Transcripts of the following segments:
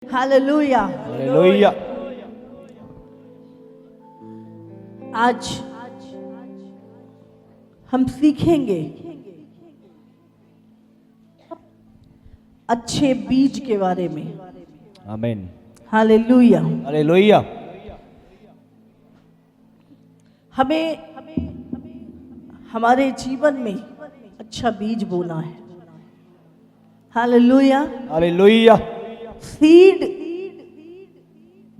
Hallelujah. Hallelujah. आज हम सीखेंगे अच्छे बीज के बारे में। आमीन। हालेलुया। हालेलुया। हमें हमारे जीवन में अच्छा बीज बोना है। हालेलुया। हालेलुया। सीड,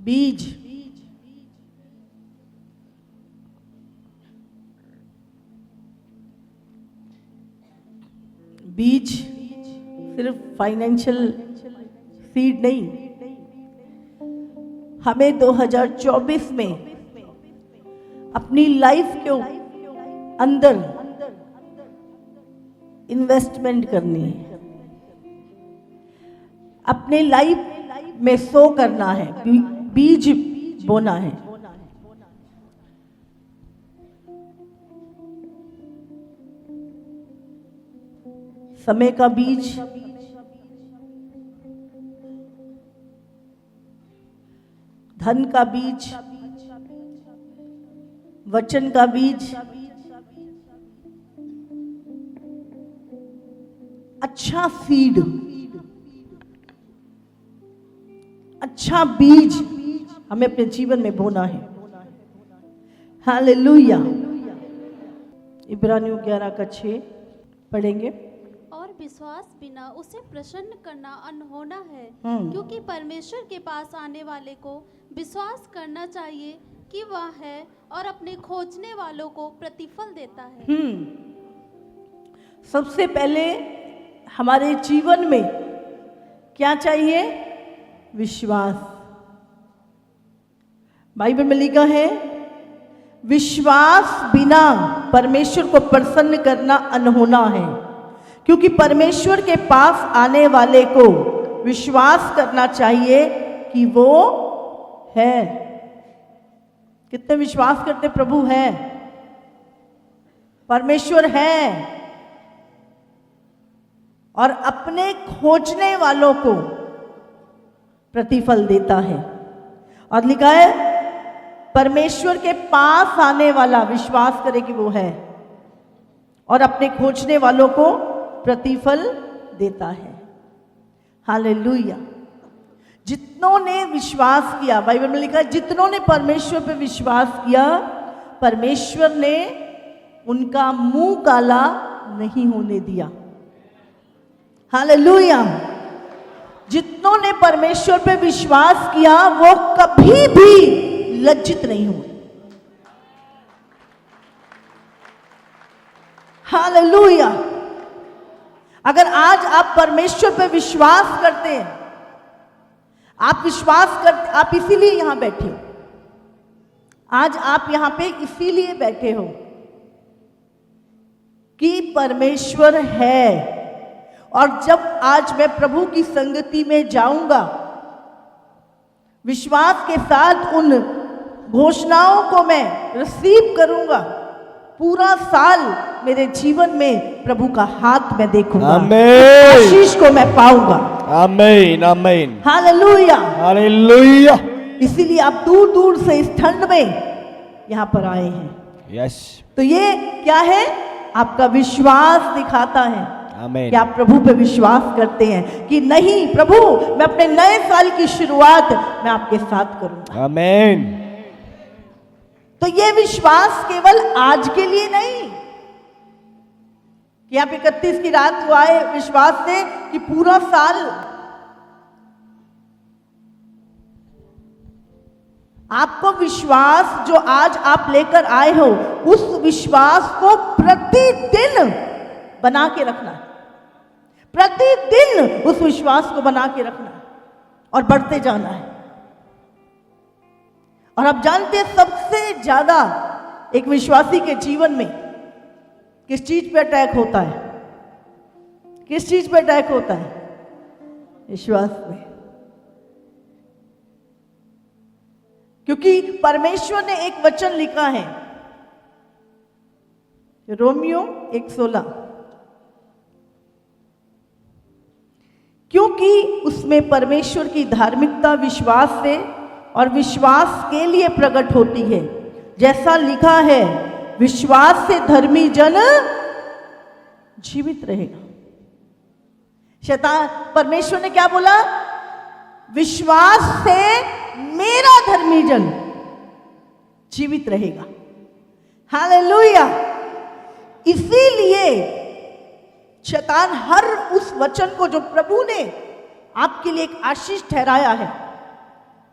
बीज। बीज सिर्फ फाइनेंशियल सीड नहीं, हमें 2024 में अपनी लाइफ के अंदर इन्वेस्टमेंट करनी है, अपने लाइफ में सो करना है, बीज बोना है। समय का बीज, धन का बीज, वचन का बीज, अच्छा सीड, अच्छा बीज हमें अपने जीवन में बोना है। हालेलुया। इब्रानियों 11:6 पढ़ेंगे। और विश्वास बिना उसे प्रसन्न करना अनहोना है, हम्म। क्योंकि परमेश्वर के पास आने वाले को विश्वास करना चाहिए कि वह है और अपने खोजने वालों को प्रतिफल देता है। सबसे पहले हमारे जीवन में क्या चाहिए? विश्वास। बाइबल में लिखा है, विश्वास बिना परमेश्वर को प्रसन्न करना अनहोना है, क्योंकि परमेश्वर के पास आने वाले को विश्वास करना चाहिए कि वो है। कितने विश्वास करते प्रभु है, परमेश्वर है और अपने खोजने वालों को प्रतिफल देता है। और लिखा है, परमेश्वर के पास आने वाला विश्वास करे कि वो है और अपने खोजने वालों को प्रतिफल देता है। हालेलुया। जितनों ने विश्वास किया, बाइबल में लिखा है, जितनों ने परमेश्वर पे विश्वास किया, परमेश्वर ने उनका मुंह काला नहीं होने दिया। हालेलुया। जितनों ने परमेश्वर पे विश्वास किया वो कभी भी लज्जित नहीं हुए। हालेलुया। अगर आज आप परमेश्वर पे विश्वास करते हैं, आप इसीलिए यहां बैठे हो। आज आप यहां पे इसीलिए बैठे हो कि परमेश्वर है। और जब आज मैं प्रभु की संगति में जाऊंगा, विश्वास के साथ उन घोषणाओं को मैं रिसीव करूंगा, पूरा साल मेरे जीवन में प्रभु का हाथ मैं देखूंगा, आमीन। आशीष को मैं पाऊंगा। आमीन। आमीन। हालेलुया। हालेलुया। इसीलिए आप दूर दूर से इस ठंड में यहां पर आए हैं। यस। तो ये क्या है? आपका विश्वास दिखाता है आमीन। कि आप प्रभु पे विश्वास करते हैं कि नहीं प्रभु, मैं अपने नए साल की शुरुआत मैं आपके साथ करूंगा। आमीन। तो ये विश्वास केवल आज के लिए नहीं कि आप 31 की रात को आए विश्वास से कि पूरा साल आपको विश्वास जो आज आप लेकर आए हो, उस विश्वास को प्रतिदिन बना के रखना है। प्रतिदिन उस विश्वास को बना के रखना है और बढ़ते जाना है। और आप जानते हैं सबसे ज्यादा एक विश्वासी के जीवन में किस चीज पे अटैक होता है? किस चीज पे अटैक होता है? विश्वास पे। क्योंकि परमेश्वर ने एक वचन लिखा है, रोमियो 1:16, क्योंकि उसमें उसमें परमेश्वर की धार्मिकता विश्वास से और विश्वास के लिए प्रकट होती है। जैसा लिखा है, विश्वास से धर्मी जन जीवित रहेगा। शैतान परमेश्वर ने क्या बोला? विश्वास से मेरा धर्मी जन जीवित रहेगा। हालेलुया। इसीलिए शैतान हर उस वचन को जो प्रभु ने आपके लिए एक आशीष ठहराया है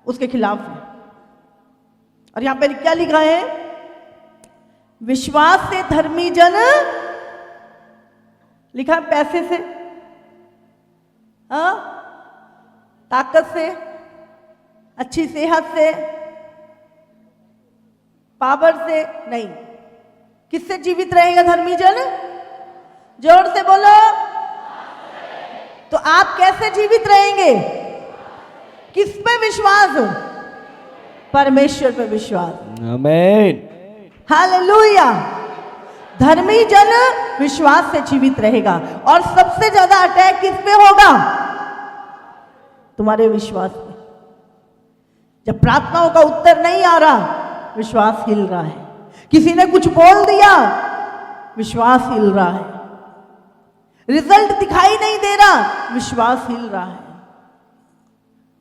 उसके खिलाफ है। और यहां पर क्या लिखा है? विश्वास से धर्मी जन, लिखा है पैसे से, ताकत से, अच्छी सेहत से, पावर से नहीं। किससे जीवित रहेगा धर्मी जन? जोर से बोलो। तो आप कैसे जीवित रहेंगे? किस पे विश्वास? परमेश्वर पे विश्वास। आमीन। हालेलुया। धर्मी जन विश्वास से जीवित रहेगा। और सबसे ज्यादा अटैक किस पे होगा? तुम्हारे विश्वास पे। जब प्रार्थनाओं का उत्तर नहीं आ रहा, विश्वास हिल रहा है। किसी ने कुछ बोल दिया, विश्वास हिल रहा है। रिजल्ट दिखाई नहीं दे रहा, विश्वास हिल रहा है।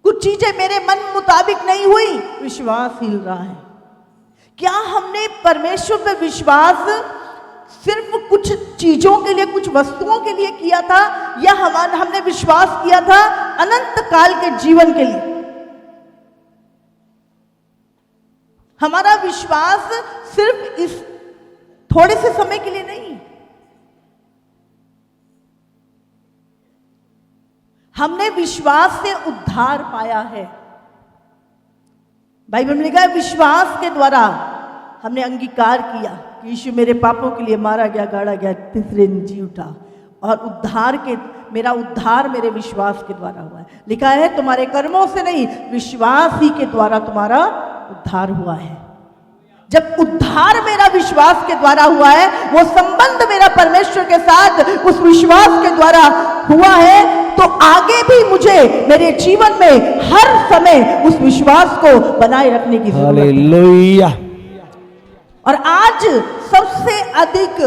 कुछ चीजें मेरे मन मुताबिक नहीं हुई, विश्वास हिल रहा है। क्या हमने परमेश्वर पे विश्वास सिर्फ कुछ चीजों के लिए, कुछ वस्तुओं के लिए किया था, या हमने विश्वास किया था अनंत काल के जीवन के लिए? हमारा विश्वास सिर्फ इस थोड़े से समय के लिए नहीं। हमने विश्वास से उद्धार पाया है। बाइबल में लिखा है, विश्वास के द्वारा हमने अंगीकार किया कि यीशु मेरे पापों के लिए मारा गया, गाड़ा गया, तीसरे दिन जी उठा। और मेरा उद्धार मेरे विश्वास के द्वारा हुआ है। लिखा है, तुम्हारे कर्मों से नहीं, विश्वास ही के द्वारा तुम्हारा उद्धार हुआ है। जब उद्धार मेरा विश्वास के द्वारा हुआ है, वो संबंध मेरा परमेश्वर के साथ उस विश्वास के द्वारा हुआ है, तो आगे भी मुझे मेरे जीवन में हर समय उस विश्वास को बनाए रखने की जरूरत है। हालेलुया। और आज सबसे अधिक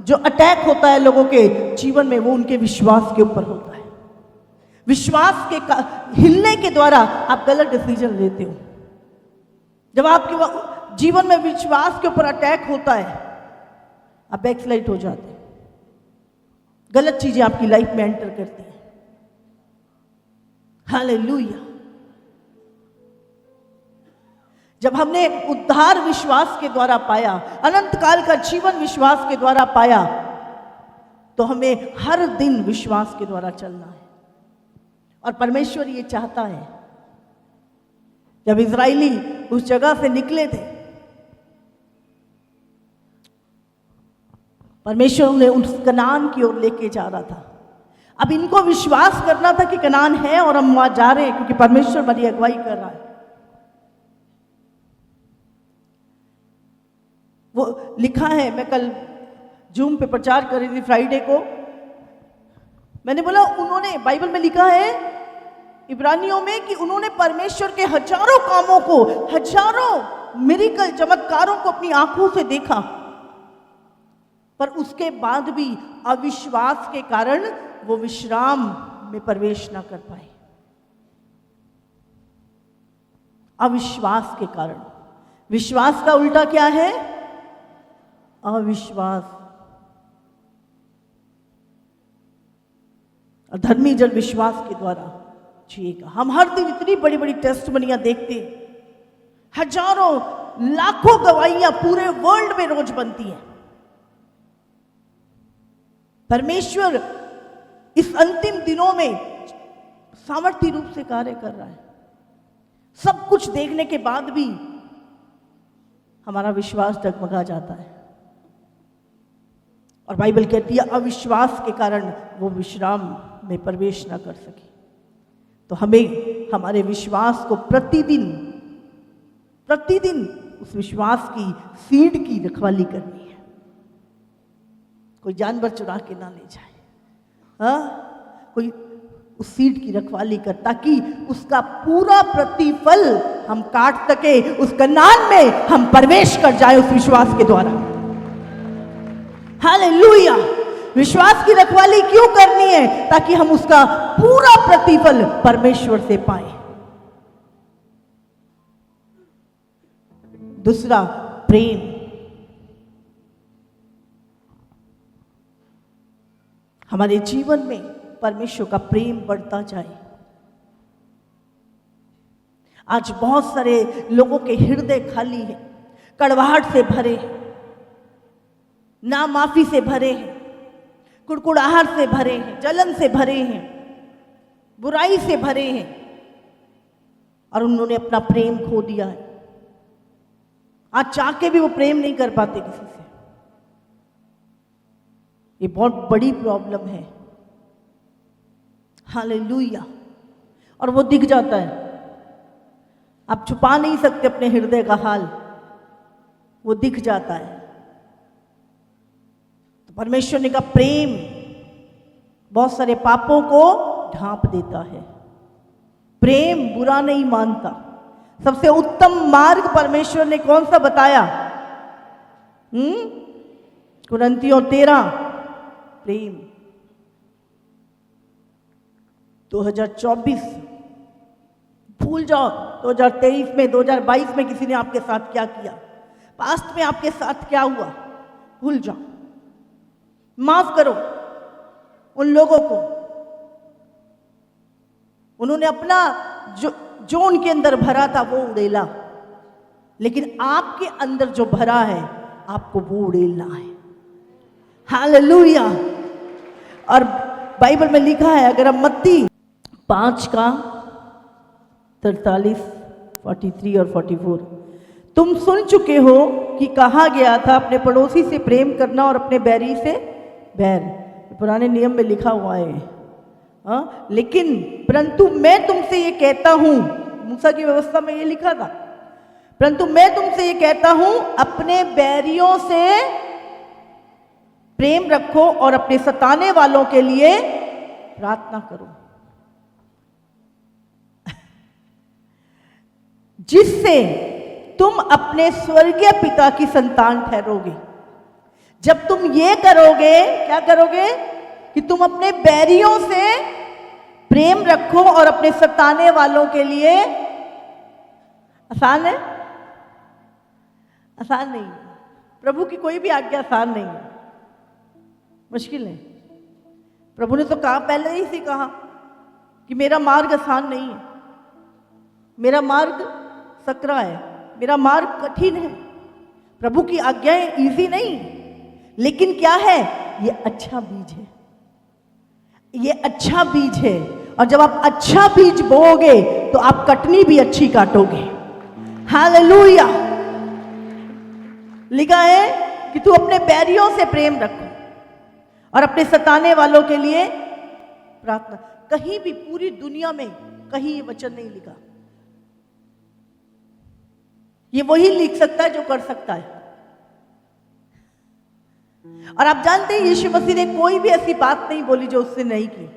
जो अटैक होता है लोगों के जीवन में, वो उनके विश्वास के ऊपर होता है। विश्वास के हिलने के द्वारा आप गलत डिसीजन लेते हो। जब आपके जीवन में विश्वास के ऊपर अटैक होता है, आप बैकस्लाइड हो जाते हैं, गलत चीजें आपकी लाइफ में एंटर करती हैं। हालेलुया। जब हमने उद्धार विश्वास के द्वारा पाया, अनंत काल का जीवन विश्वास के द्वारा पाया, तो हमें हर दिन विश्वास के द्वारा चलना है। और परमेश्वर ये चाहता है। जब इजराइली उस जगह से निकले थे, परमेश्वर उन्हें उस कनान की ओर लेके जा रहा था। अब इनको विश्वास करना था कि कनान है और हम वहां जा रहे हैं, क्योंकि परमेश्वर हमारी अगुवाई कर रहा है। वो लिखा है, मैं कल जूम पे प्रचार कर रही थी फ्राइडे को, मैंने बोला उन्होंने, बाइबल में लिखा है इब्रानियों में कि उन्होंने परमेश्वर के हजारों कामों को, हजारों मिरेकल चमत्कारों को अपनी आंखों से देखा, पर उसके बाद भी अविश्वास के कारण वो विश्राम में प्रवेश ना कर पाए। अविश्वास के कारण। विश्वास का उल्टा क्या है? अविश्वास। और धर्मी जन विश्वास के द्वारा जिएगा। हम हर दिन इतनी बड़ी बड़ी टेस्टमनियां देखते हैं, हजारों लाखों गवाहियां पूरे वर्ल्ड में रोज बनती हैं। परमेश्वर इस अंतिम दिनों में सामर्थ्य रूप से कार्य कर रहा है। सब कुछ देखने के बाद भी हमारा विश्वास डगमगा जाता है। और बाइबल कहती है अविश्वास के कारण वो विश्राम में प्रवेश ना कर सके। तो हमें हमारे विश्वास को प्रतिदिन उस विश्वास की सीड की रखवाली करनी है। कोई जानवर चुरा के ना ले जाए, हाँ, कोई उस सीड की रखवाली कर, ताकि उसका पूरा प्रतिफल हम काट सके, उस कनान में हम प्रवेश कर जाए उस विश्वास के द्वारा। हालेलुया। विश्वास की रखवाली क्यों करनी है? ताकि हम उसका पूरा प्रतिफल परमेश्वर से पाए। दूसरा, प्रेम। हमारे जीवन में परमेश्वर का प्रेम बढ़ता जाए। आज बहुत सारे लोगों के हृदय खाली हैं, कड़वाहट से भरे हैं, ना माफी से भरे हैं, कुड़कुड़ाहट से भरे हैं, जलन से भरे हैं, बुराई से भरे हैं, और उन्होंने अपना प्रेम खो दिया है। आज चाह के भी वो प्रेम नहीं कर पाते किसी से। ये बहुत बड़ी प्रॉब्लम है। हालेलुया। और वो दिख जाता है, आप छुपा नहीं सकते अपने हृदय का हाल, वो दिख जाता है। तो परमेश्वर ने कहा प्रेम बहुत सारे पापों को ढांप देता है। प्रेम बुरा नहीं मानता। सबसे उत्तम मार्ग परमेश्वर ने कौन सा बताया? कुरिन्थियों 13, प्रेम। 2024 भूल जाओ 2023 में, 2022 में किसी ने आपके साथ क्या किया, पास्ट में आपके साथ क्या हुआ, भूल जाओ। माफ करो उन लोगों को। उन्होंने अपना जो उनके अंदर भरा था वो उड़ेला, लेकिन आपके अंदर जो भरा है आपको वो उड़ेलना है। हालेलुया। और बाइबल में लिखा है, अगर हम मत्ती 5:43, 43 और 44, तुम सुन चुके हो कि कहा गया था अपने पड़ोसी से प्रेम करना और अपने बैरी से बैर। पुराने नियम में लिखा हुआ है। लेकिन परंतु मैं तुमसे ये कहता हूं, मूसा की व्यवस्था में ये लिखा था, परंतु मैं तुमसे ये कहता हूं अपने बैरियों से प्रेम रखो और अपने सताने वालों के लिए प्रार्थना करो, जिससे तुम अपने स्वर्गीय पिता की संतान ठहरोगे। जब तुम ये करोगे, क्या करोगे? कि तुम अपने बैरियों से प्रेम रखो और अपने सताने वालों के लिए। आसान है? आसान नहीं। प्रभु की कोई भी आज्ञा आसान नहीं है, मुश्किल है। प्रभु ने तो कहा, पहले ही से कहा कि मेरा मार्ग आसान नहीं है, मेरा मार्ग सकरा है, मेरा मार्ग कठिन है। प्रभु की आज्ञाएं इजी नहीं, लेकिन क्या है? ये अच्छा बीज है, ये अच्छा बीज है। और जब आप अच्छा बीज बोओगे तो आप कटनी भी अच्छी काटोगे। हालेलुया। लिखा है कि तू अपने बैरियों से प्रेम रखो और अपने सताने वालों के लिए प्रार्थना। कहीं भी पूरी दुनिया में कहीं ये वचन नहीं लिखा। ये वही लिख सकता है जो कर सकता है। और आप जानते हैं यीशु मसीह ने कोई भी ऐसी बात नहीं बोली जो उससे नहीं की।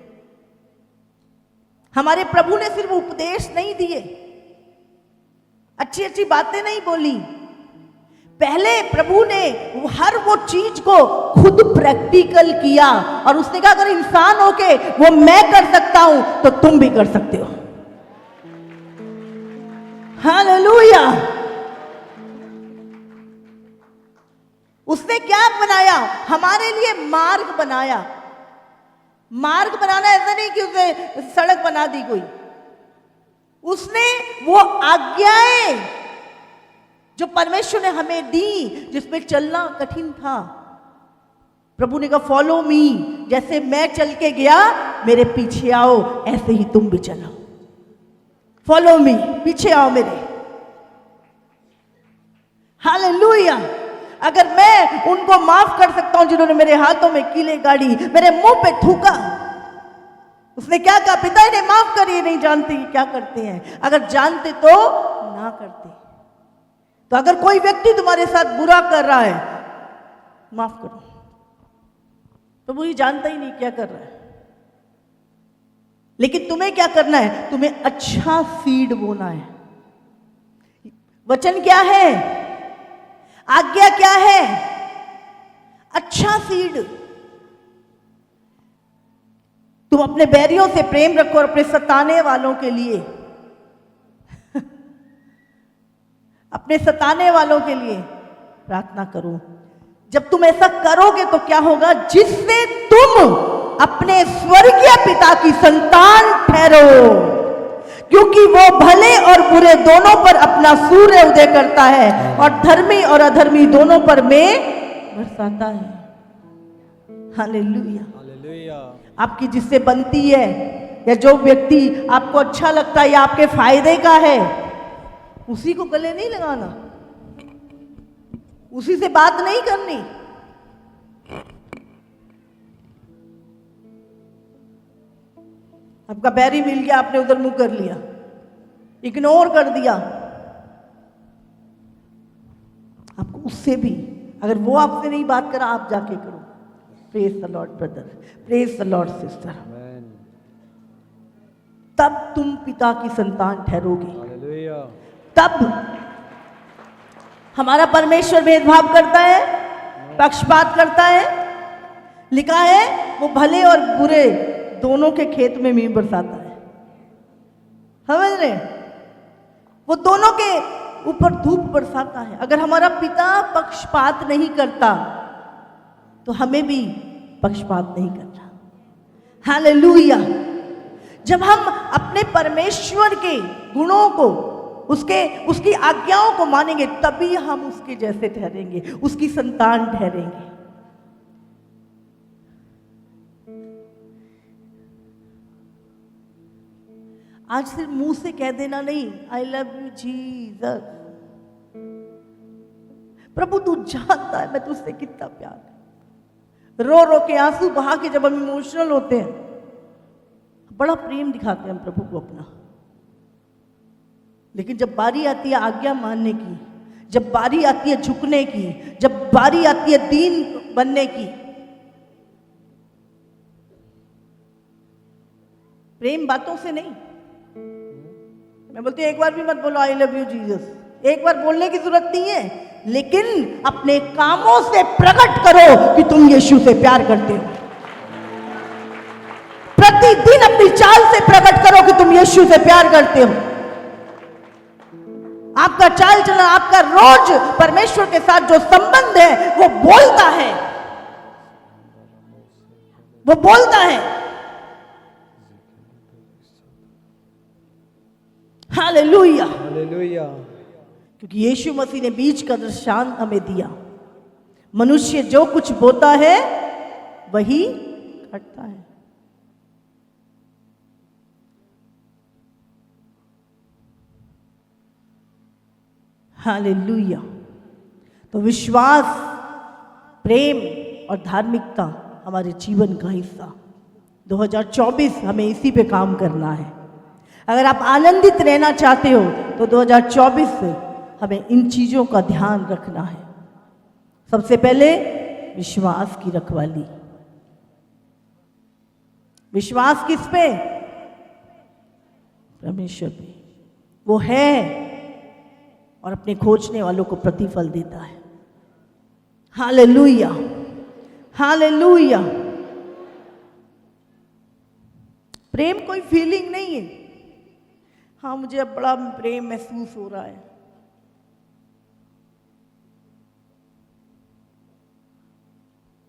हमारे प्रभु ने सिर्फ उपदेश नहीं दिए, अच्छी अच्छी बातें नहीं बोली। पहले प्रभु ने हर वो चीज को खुद प्रैक्टिकल किया और उसने कहा अगर इंसान होके वो मैं कर सकता हूं तो तुम भी कर सकते हो। हालेलुया। उसने क्या बनाया? हमारे लिए मार्ग बनाया। मार्ग बनाना ऐसा नहीं कि उसने सड़क बना दी कोई। उसने वो आज्ञाएं जो परमेश्वर ने हमें दी, जिसमें चलना कठिन था, प्रभु ने कहा फॉलो मी, जैसे मैं चल के गया मेरे पीछे आओ, ऐसे ही तुम भी चलो। फॉलो मी, पीछे आओ मेरे। हालेलुया। अगर मैं उनको माफ कर सकता हूं जिन्होंने मेरे हाथों में कीले गाड़ी, मेरे मुंह पे थूका, उसने क्या कहा? पिता इन्हें माफ करिए, नहीं जानते क्या करते हैं। अगर जानते तो ना करते। तो अगर कोई व्यक्ति तुम्हारे साथ बुरा कर रहा है, माफ करो। तो वो ये जानता ही नहीं क्या कर रहा है। लेकिन तुम्हें क्या करना है? तुम्हें अच्छा सीड बोना है। वचन क्या है? आज्ञा क्या है? अच्छा सीड। तुम अपने बैरियों से प्रेम रखो और अपने सताने वालों के लिए अपने सताने वालों के लिए प्रार्थना करो। जब तुम ऐसा करोगे तो क्या होगा? जिससे तुम अपने स्वर्गीय पिता की संतान ठहरो, क्योंकि वो भले और बुरे दोनों पर अपना सूर्य उदय करता है और धर्मी और अधर्मी दोनों पर मेघ बरसाता है। हालेलुया। आपकी जिससे बनती है या जो व्यक्ति आपको अच्छा लगता है या आपके फायदे का है, उसी को गले नहीं लगाना, उसी से बात नहीं करनी। आपका बैरी मिल गया, आपने उधर मुंह कर लिया, इग्नोर कर दिया। आपको उससे भी, अगर वो आपसे नहीं बात करा, आप जाके करो। Praise the Lord brother, praise the Lord sister. तब तुम पिता की संतान ठहरोगे। तब हमारा परमेश्वर भेदभाव करता है, पक्षपात करता है। लिखा है वो भले और बुरे दोनों के खेत में मींह बरसाता है। समझ रहे? वो दोनों के ऊपर धूप बरसाता है। अगर हमारा पिता पक्षपात नहीं करता तो हमें भी पक्षपात नहीं करना। हालेलुया। जब हम अपने परमेश्वर के गुणों को, उसकी आज्ञाओं को मानेंगे, तभी हम उसके जैसे ठहरेंगे, उसकी संतान ठहरेंगे। आज सिर्फ मुंह से कह देना नहीं, आई लव यू जीसस। प्रभु तू जानता है मैं तुझसे कितना प्यार करता। रो रो के आंसू बहा के जब हम इमोशनल होते हैं, बड़ा प्रेम दिखाते हैं हम प्रभु को अपना। लेकिन जब बारी आती है आज्ञा मानने की, जब बारी आती है झुकने की, जब बारी आती है दीन बनने की, प्रेम बातों से नहीं। मैं बोलती हूँ एक बार भी मत बोलो आई लव यू जीसस, एक बार बोलने की जरूरत नहीं है, लेकिन अपने कामों से प्रकट करो कि तुम यीशु से प्यार करते हो। प्रतिदिन अपनी चाल से प्रकट करो कि तुम यीशु से प्यार करते हो। आपका चाल चलना, आपका रोज परमेश्वर के साथ जो संबंध है वो बोलता है, वो बोलता है। Hallelujah, hallelujah. क्योंकि यीशु मसीह ने बीज का दृष्टांत हमें दिया। मनुष्य जो कुछ बोता है वही काटता है। हालेलुया। तो विश्वास, प्रेम और धार्मिकता हमारे जीवन का हिस्सा। 2024 हमें इसी पे काम करना है। अगर आप आनंदित रहना चाहते हो तो 2024 से हमें इन चीज़ों का ध्यान रखना है। सबसे पहले विश्वास की रखवाली। विश्वास किस पे? परमेश्वर पे। वो है और अपने खोजने वालों को प्रतिफल देता है। Hallelujah, hallelujah. प्रेम कोई फीलिंग नहीं है। हाँ मुझे अब बड़ा प्रेम महसूस हो रहा है।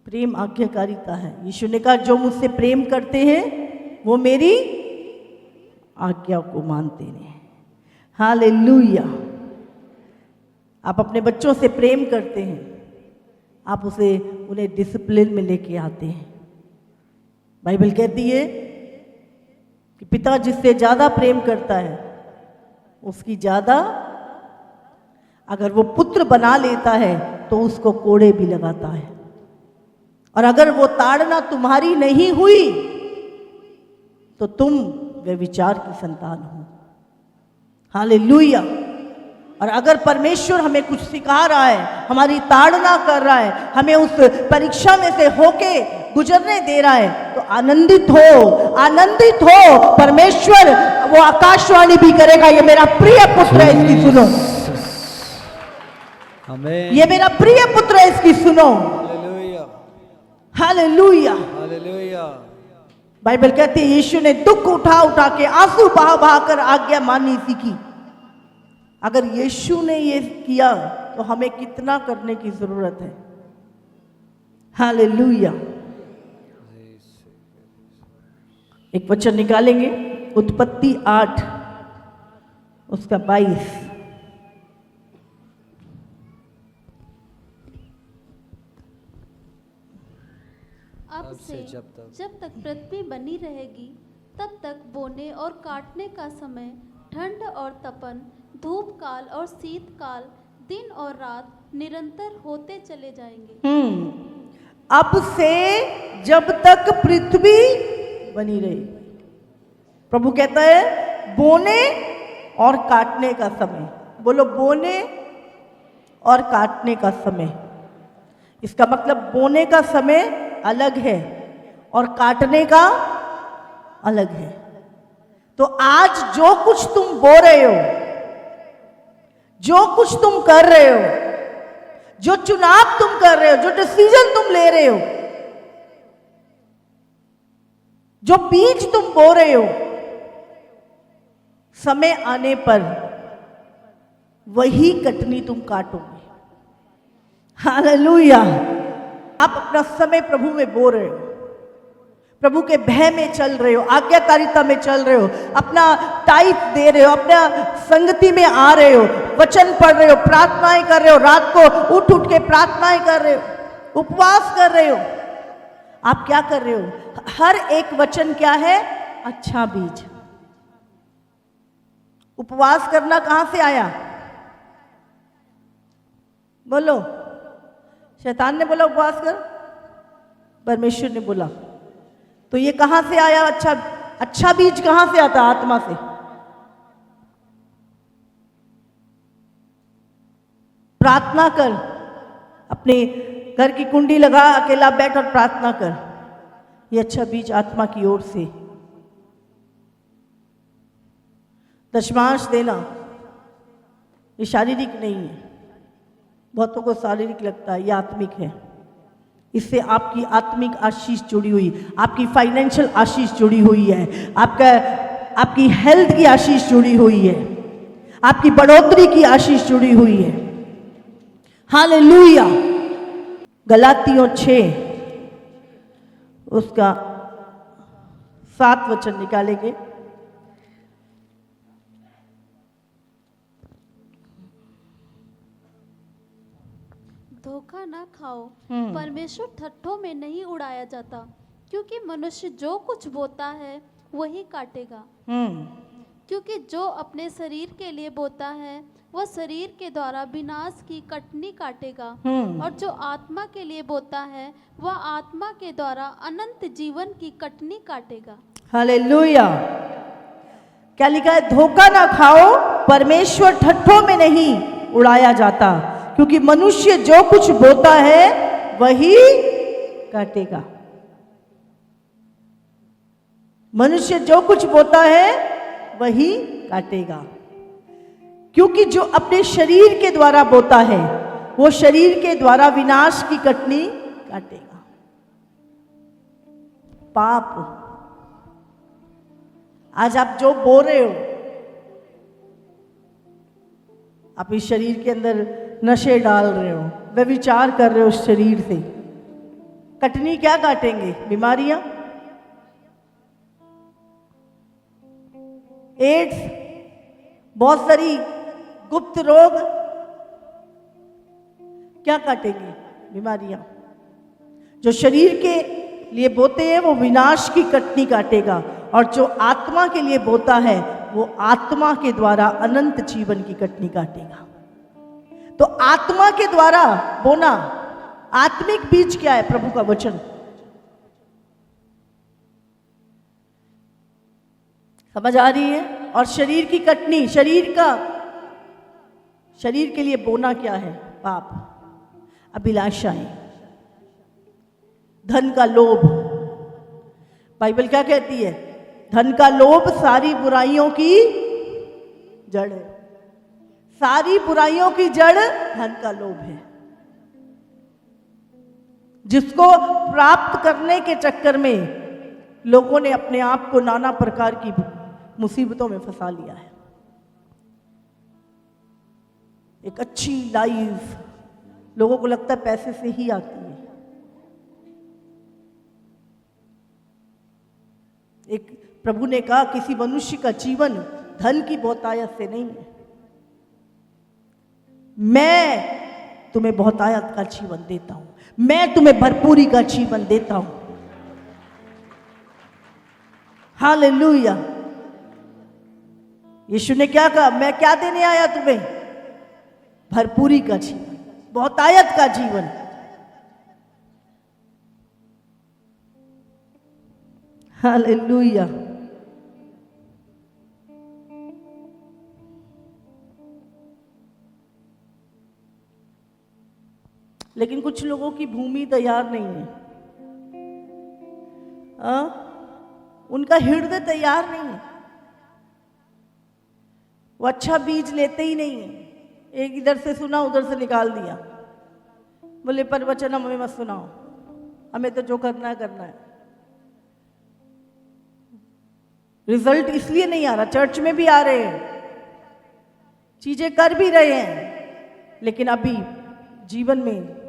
प्रेम आज्ञाकारिता है। यीशु ने कहा जो मुझसे प्रेम करते हैं वो मेरी आज्ञा को मानते हैं। हालेलुया। आप अपने बच्चों से प्रेम करते हैं, आप उन्हें डिसिप्लिन में लेके आते हैं। बाइबल कहती है कि पिता जिससे ज्यादा प्रेम करता है उसकी ज्यादा, अगर वो पुत्र बना लेता है तो उसको कोड़े भी लगाता है। और अगर वो ताड़ना तुम्हारी नहीं हुई तो तुम व्यभिचार की संतान हो। हालेलुया। और अगर परमेश्वर हमें कुछ सिखा रहा है, हमारी ताड़ना कर रहा है, हमें उस परीक्षा में से होके गुजरने दे रहा है तो आनंदित हो, आनंदित हो। परमेश्वर वो आकाशवाणी भी करेगा, ये मेरा प्रिय पुत्र है, इसकी सुनो। आमेन। ये मेरा प्रिय पुत्र है, इसकी सुनो। Hallelujah, hallelujah. हालेलुया। बाइबल कहती है यीशु ने दुख उठा उठा के, आंसू बहा बहा कर आज्ञा माननी सीखी। अगर यीशु ने ये किया तो हमें कितना करने की जरूरत है। हालेलुया। एक वचन निकालेंगे, उत्पत्ति 8 उसका 22। अब से जब तक पृथ्वी बनी रहेगी तब तक बोने और काटने का समय, ठंड और तपन, धूप काल और शीत काल, दिन और रात निरंतर होते चले जाएंगे। अब से जब तक पृथ्वी बनी रहेगी। प्रभु कहता है बोने और काटने का समय। बोलो, बोने और काटने का समय। इसका मतलब बोने का समय अलग है और काटने का अलग है। तो आज जो कुछ तुम बो रहे हो, जो कुछ तुम कर रहे हो, जो चुनाव तुम कर रहे हो, जो डिसीजन तुम ले रहे हो, जो बीज तुम बो रहे हो, समय आने पर वही कटनी तुम काटोगे। हालेलुया। आप अपना समय प्रभु में बो रहे हो, प्रभु के भय में चल रहे हो, आज्ञाकारिता में चल रहे हो, अपना टाइप दे रहे हो, अपना संगति में आ रहे हो, वचन पढ़ रहे हो, प्रार्थनाएं कर रहे हो, रात को उठ उठ के प्रार्थनाएं कर रहे हो, उपवास कर रहे हो। आप क्या कर रहे हो? हर एक वचन क्या है? अच्छा बीज। उपवास करना कहां से आया? बोलो। शैतान ने बोला उपवास कर, परमेश्वर ने बोला। तो ये कहां से आया? अच्छा बीज कहां से आता? आत्मा से। प्रार्थना कर, अपने घर की कुंडी लगा, अकेला बैठ और प्रार्थना कर। ये अच्छा बीज आत्मा की ओर से। दशमांश देना ये शारीरिक नहीं है, बहुतों को शारीरिक लगता है, ये आत्मिक है। इससे आपकी आत्मिक आशीष जुड़ी हुई, आपकी फाइनेंशियल आशीष जुड़ी हुई है, आपकी हेल्थ की आशीष जुड़ी हुई है, आपकी बढ़ोतरी की आशीष जुड़ी हुई है। हालेलुया। गलातियों 6 उसका 7 वचन निकालेंगे। धोखा ना खाओ, परमेश्वर ठट्ठों में नहीं उड़ाया जाता, क्योंकि मनुष्य जो कुछ बोता है वही काटेगा। क्योंकि जो अपने शरीर के लिए बोता है वह शरीर के द्वारा विनाश की कटनी काटेगा, और जो आत्मा के लिए बोता है वह आत्मा के द्वारा अनंत जीवन की कटनी काटेगा। हालेलुया। क्या लिखा है? धोखा ना खाओ, परमेश्वर ठट्ठों में नहीं उड़ाया जाता, क्योंकि मनुष्य जो कुछ बोता है वही काटेगा। मनुष्य जो कुछ बोता है वही काटेगा। क्योंकि जो अपने शरीर के द्वारा बोता है वो शरीर के द्वारा विनाश की कटनी काटेगा। पाप। आज आप जो बो रहे हो, आप इस शरीर के अंदर नशे डाल रहे हो, व्यभिचार कर रहे हो, उस शरीर से कटनी क्या काटेंगे? बीमारियां, एड्स, बहुत सारी गुप्त रोग, क्या काटेंगे? बीमारियां। जो शरीर के लिए बोते हैं वो विनाश की कटनी काटेगा, और जो आत्मा के लिए बोता है वो आत्मा के द्वारा अनंत जीवन की कटनी काटेगा। तो आत्मा के द्वारा बोना, आत्मिक बीज क्या है? प्रभु का वचन। समझ आ रही है? और शरीर की कटनी, शरीर के लिए बोना क्या है? पाप, अभिलाषाएं, धन का लोभ। बाइबल क्या कहती है? धन का लोभ सारी बुराइयों की जड़ है। सारी बुराइयों की जड़ धन का लोभ है, जिसको प्राप्त करने के चक्कर में लोगों ने अपने आप को नाना प्रकार की मुसीबतों में फंसा लिया है। एक अच्छी लाइफ लोगों को लगता है पैसे से ही आती है। एक प्रभु ने कहा किसी मनुष्य का जीवन धन की बहुतायत से नहीं है। मैं तुम्हें बहुतायत का जीवन देता हूं, मैं तुम्हें भरपूरी का जीवन देता हूं। हालेलुया। यीशु ने क्या कहा? मैं क्या देने आया तुम्हें? भरपूरी का जीवन, बहुतायत का जीवन। हालेलुया। लेकिन कुछ लोगों की भूमि तैयार नहीं है, उनका हृदय तैयार नहीं है, वो अच्छा बीज लेते ही नहीं है। एक इधर से सुना उधर से निकाल दिया, बोले प्रवचन हमें मत सुनाओ, हमें तो जो करना है करना है। रिजल्ट इसलिए नहीं आ रहा, चर्च में भी आ रहे हैं, चीजें कर भी रहे हैं, लेकिन अभी जीवन में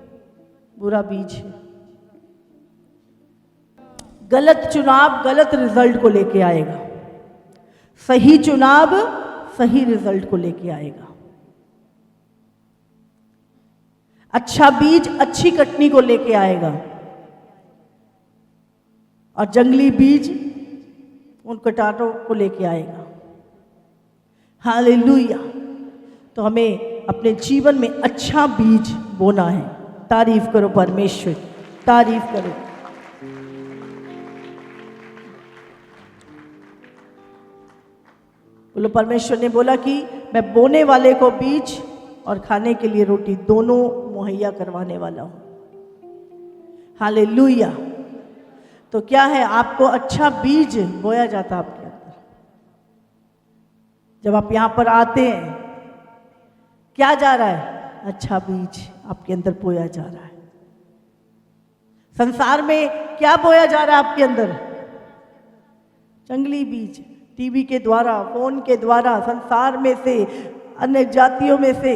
बुरा बीज है। गलत चुनाव गलत रिजल्ट को लेके आएगा, सही चुनाव सही रिजल्ट को लेके आएगा। अच्छा बीज अच्छी कटनी को लेके आएगा, और जंगली बीज उन कटारों को लेके आएगा। हालेलुया। तो हमें अपने जीवन में अच्छा बीज बोना है। तारीफ करो परमेश्वर, तारीफ करो। बोलो, परमेश्वर ने बोला कि मैं बोने वाले को बीज और खाने के लिए रोटी दोनों मुहैया करवाने वाला हूं। हालेलुया। तो क्या है, आपको अच्छा बीज बोया जाता आपके अंदर। जब आप यहां पर आते हैं, क्या जा रहा है? अच्छा बीज आपके अंदर बोया जा रहा है। संसार में क्या बोया जा रहा है आपके अंदर? जंगली बीज। टीवी के द्वारा, फोन के द्वारा, संसार में से, अन्य जातियों में से।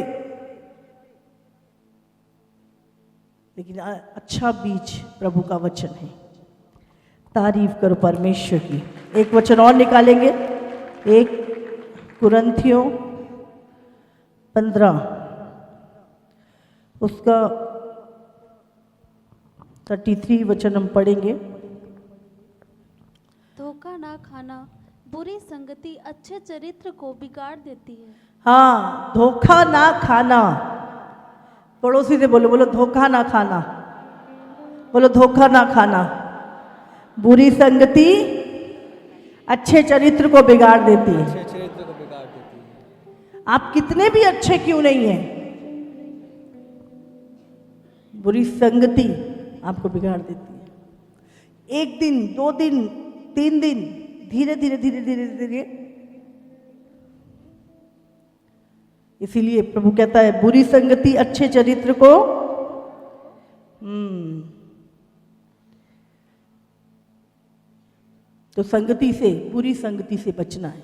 लेकिन अच्छा बीज प्रभु का वचन है। तारीफ करो परमेश्वर की। एक वचन और निकालेंगे, 1 कुरिन्थियों 15 उसका 33 वचन हम पढ़ेंगे। धोखा ना खाना, बुरी संगति अच्छे चरित्र को बिगाड़ देती है। हाँ, धोखा ना खाना। पड़ोसी से बोलो, बोलो धोखा ना खाना। बोलो धोखा ना खाना। बुरी संगति अच्छे चरित्र को बिगाड़ देती है। अच्छे चरित्र को बिगाड़ देती है। आप कितने भी अच्छे क्यों नहीं हैं, बुरी संगति आपको बिगाड़ देती है। 1 दिन, 2 दिन, 3 दिन, धीरे धीरे धीरे धीरे धीरे। इसीलिए प्रभु कहता है बुरी संगति अच्छे चरित्र को तो संगति से, बुरी संगति से बचना है,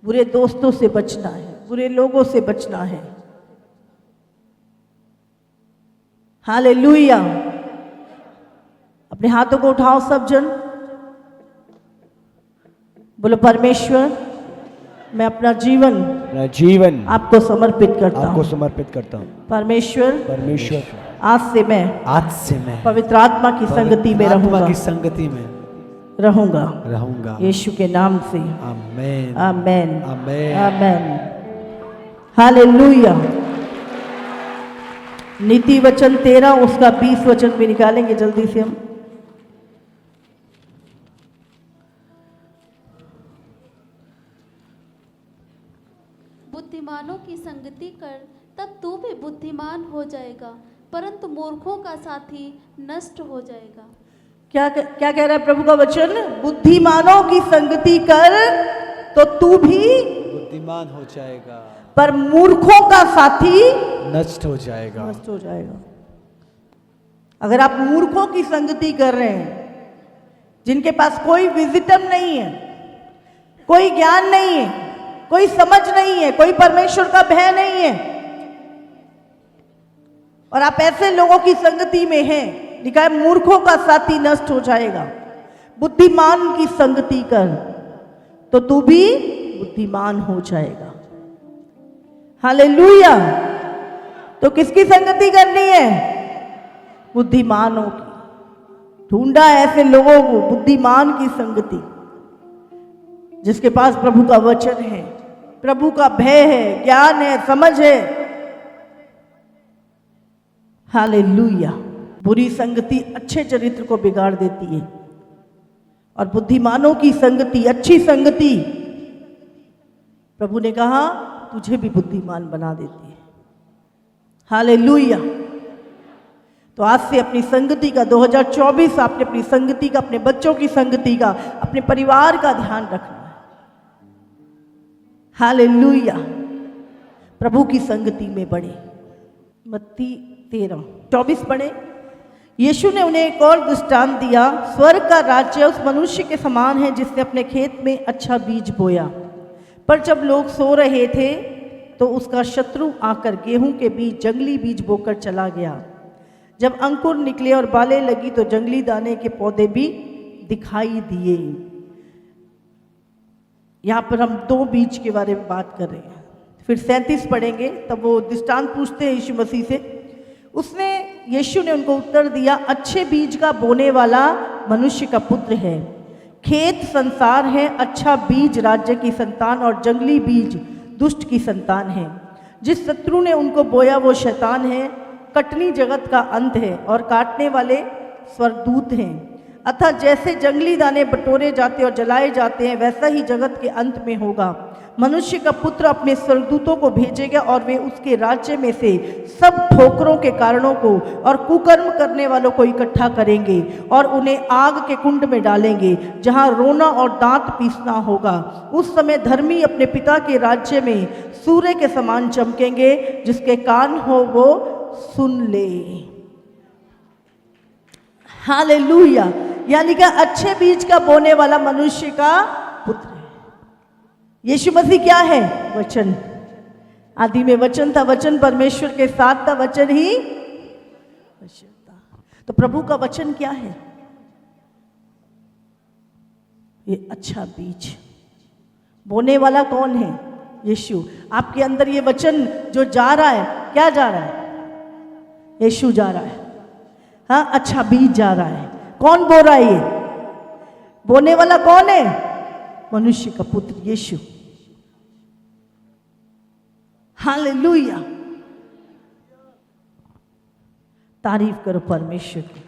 बुरे दोस्तों से बचना है, बुरे लोगों से बचना है। हालेलुया। अपने हाथों को उठाओ सब जन, बोलो परमेश्वर मैं अपना जीवन आपको समर्पित करता हूँ। समर्पित करता हूँ। परमेश्वर आज से मैं पवित्र आत्मा की संगति में रहूंगा यीशु के नाम से। आमेन, आमेन, आमेन, आमेन। हालेलुया। नीति वचन 13 उसका 20 वचन भी निकालेंगे जल्दी से हम। बुद्धिमानों की संगति कर, तब तू भी बुद्धिमान हो जाएगा, परंतु मूर्खों का साथी नष्ट हो जाएगा। क्या क्या कह रहा है प्रभु का वचन? बुद्धिमानों की संगति कर तो तू भी बुद्धिमान हो जाएगा, पर मूर्खों का साथी नष्ट हो जाएगा। नष्ट हो जाएगा। अगर आप मूर्खों की संगति कर रहे हैं, जिनके पास कोई विजिटम नहीं है, कोई ज्ञान नहीं है, कोई समझ नहीं है, कोई परमेश्वर का भय नहीं है, और आप ऐसे लोगों की संगति में हैं, लिखा है मूर्खों का साथी नष्ट हो जाएगा। बुद्धिमान की संगति कर तो तू भी बुद्धिमान हो जाएगा। हालेलुया। तो किसकी संगति करनी है? बुद्धिमानों की। ढूंढा ऐसे लोगों को, बुद्धिमान की संगति, जिसके पास प्रभु का वचन है, प्रभु का भय है, ज्ञान है, समझ है। हालेलुया। बुरी संगति अच्छे चरित्र को बिगाड़ देती है, और बुद्धिमानों की संगति, अच्छी संगति, प्रभु ने कहा तुझे भी बुद्धिमान बना देती है। हालेलुया। तो आज से अपनी संगति का 2024 आपने अपनी संगति का, अपने बच्चों की संगति का, अपने परिवार का ध्यान रखना है। हालेलुया। प्रभु की संगति में बढ़े। मत्ती 13:24 पढ़े। यीशु ने उन्हें एक और दृष्टांत दिया। स्वर्ग का राज्य उस मनुष्य के समान है जिसने अपने खेत में अच्छा बीज बोया, पर जब लोग सो रहे थे तो उसका शत्रु आकर गेहूं के बीज, जंगली बीज बोकर चला गया। जब अंकुर निकले और बालें लगी तो जंगली दाने के पौधे भी दिखाई दिए। यहाँ पर हम 2 बीज के बारे में बात कर रहे हैं। फिर 37 पढ़ेंगे, तब वो दृष्टांत पूछते हैं यीशु मसीह से। यीशु ने उनको उत्तर दिया, अच्छे बीज का बोने वाला मनुष्य का पुत्र है। खेत संसार है, अच्छा बीज राज्य की संतान और जंगली बीज दुष्ट की संतान है। जिस शत्रु ने उनको बोया वो शैतान है। कटनी जगत का अंत है और काटने वाले स्वर्गदूत हैं। अतः जैसे जंगली दाने बटोरे जाते और जलाए जाते हैं, वैसा ही जगत के अंत में होगा। मनुष्य का पुत्र अपने स्वर्गदूतों को भेजेगा और वे उसके राज्य में से सब ठोकरों के कारणों को और कुकर्म करने वालों को इकट्ठा करेंगे और उन्हें आग के कुंड में डालेंगे, जहां रोना और दांत पीसना होगा। उस समय धर्मी अपने पिता के राज्य में सूर्य के समान चमकेंगे। जिसके कान हो वो सुन ले। हालेलुया। यानी कि अच्छे बीज का बोने वाला मनुष्य का पुत्र है। यीशु मसीह क्या है? वचन। आदि में वचन था, वचन परमेश्वर के साथ था, वचन ही वचन था। तो प्रभु का वचन क्या है? ये अच्छा बीज। बोने वाला कौन है? यीशु। आपके अंदर ये वचन जो जा रहा है, क्या जा रहा है? यीशु जा रहा है। हाँ, अच्छा बीज जा रहा है। कौन बो रहा है? ये बोने वाला कौन है? मनुष्य का पुत्र यीशु। हालेलुया। तारीफ करो परमेश्वर की।